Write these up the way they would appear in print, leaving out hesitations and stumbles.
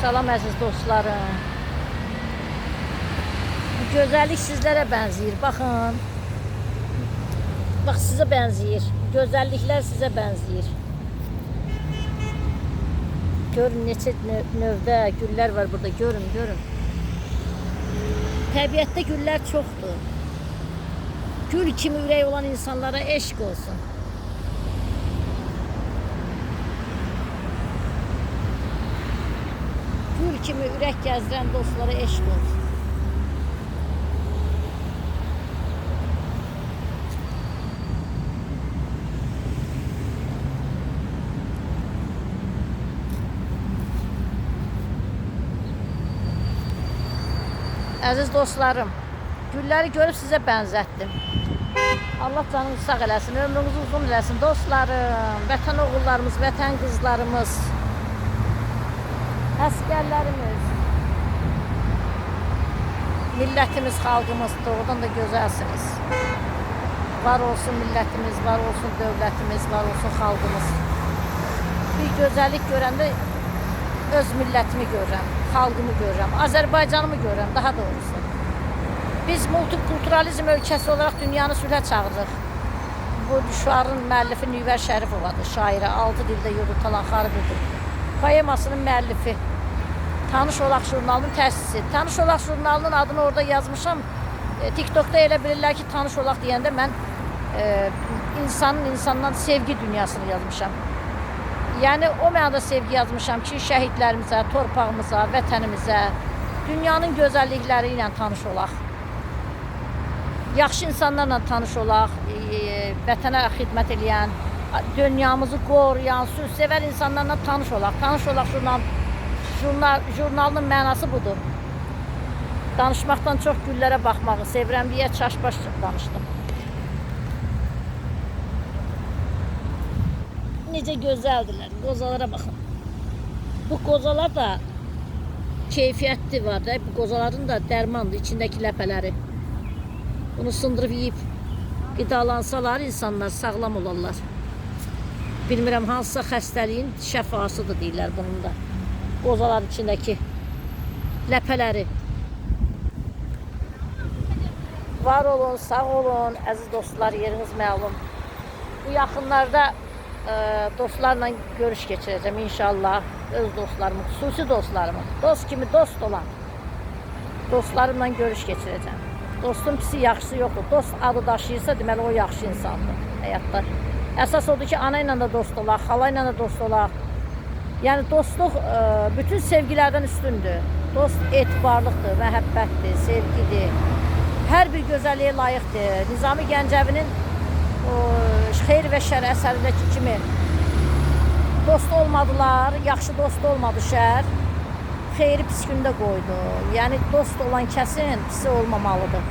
Salam əziz dostlarım. Bu gözəllik sizlərə bənzəyir. Baxın. Bax sizə bənzəyir. Gözəlliklər sizə bənzəyir. Görün neçə növdə güllər var burada. Görün, görün. Təbiətdə güllər çoxdur. Gül kimi ürək olan insanlara eşq olsun. Gül kimi ürək gəzdirən dostlara eşq olsun. Əziz dostlarım, gülləri görüb sizə bənzətdim. Allah canınızı sağ eləsin, ömrünüzü uzun eləsin dostlarım, vətən oğullarımız, vətən qızlarımız, əsgərlərimiz, millətimiz, xalqımız, doğrudan da gözəlsiniz. Var olsun millətimiz, var olsun dövlətimiz, var olsun xalqımız. Bir gözəllik görəndə öz millətimi görürəm, xalqımı görürəm, Azərbaycanımı görürəm daha doğrusu. Biz multikulturalizm ölkəsi olaraq dünyanı sülhə çağırırıq. Bu şuarın müəllifi Nüvər Şərifovadır, şairə, 6 dildə yurdulan xarıqıdır. Poemasının müəllifi, Tanış Olaq jurnalının təsisi. Tanış Olaq jurnalının adını orada yazmışam. TikTok'da elə bilirlər ki, Tanış Olaq deyəndə mən insandan sevgi dünyasını yazmışam. Yəni o mənada sevgi yazmışam ki, şəhidlərimizə, torpağımıza, vətənimizə, dünyanın gözəllikləri ilə tanış olaq. Yaxşı insanlarla tanış olaq, vətənə xidmət edən, dünyamızı qoruyan, sülhsevər insanlarla tanış olaq. Tanış Olaq jurnalının mənası budur. Danışmaqdan çox güllərə baxmağı sevirəm deyə çaşbaş danışdım. Necə gözəldirlər, qozalara baxın. Bu qozalar da keyfiyyətli var da, bu qozaların da dərmandır, içindəki ləpələri. Bunu sındırıb yiyib qidalansalar insanlar sağlam olarlar. Bilmirəm hansısa xəstəliyin şəfasıdır deyirlər bunun da. Qozaların içindəki ləpələri. Var olun, sağ olun, əziz dostlar, yeriniz məlum. Bu yaxınlarda dostlarla görüş keçirəcəm inşallah. Öz dostlarımı, xüsusi dostlarımı, dost kimi dost olan dostlarımla görüş keçirəcəm. Dostun pisi, yaxşısı yoxdur. Dost adı daşıyırsa, deməli o yaxşı insandır həyatda. Əsas odur ki, ana ilə də dost olaq, xala ilə də dost olaq. Yəni dostluq bütün sevgilərdən üstündür. Dost etibarlıqdır, məhəbbətdir, sevgidir. Hər bir gözəlliyə layiqdir. Nizami Gəncəvinin Xeyr və Şər əsərindəki kimi dost olmadılar, yaxşı dost olmadı şər, xeyri pis gündə qoydu. Yəni dost olan kəsin pisi olmamalıdır.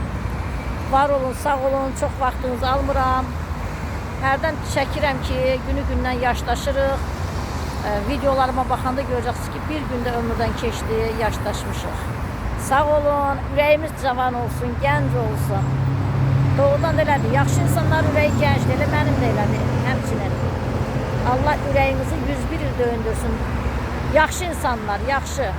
Var olun, sağ olun, çox vaxtınızı almıram. Hərdən çəkirəm ki, günü-gündən yaşlaşırıq. Videolarıma baxanda görəcəksiniz ki, bir gündə ömürdən keçdi, yaşlaşmışıq. Sağ olun, ürəyimiz cavan olsun, gənc olsun. Doğrudan da elədir. Yaxşı insanlar ürəyi gəncdir, elə mənim də elədir, həmçinin. Allah ürəyimizi 101 il döyündürsün. Yaxşı insanlar, yaxşı.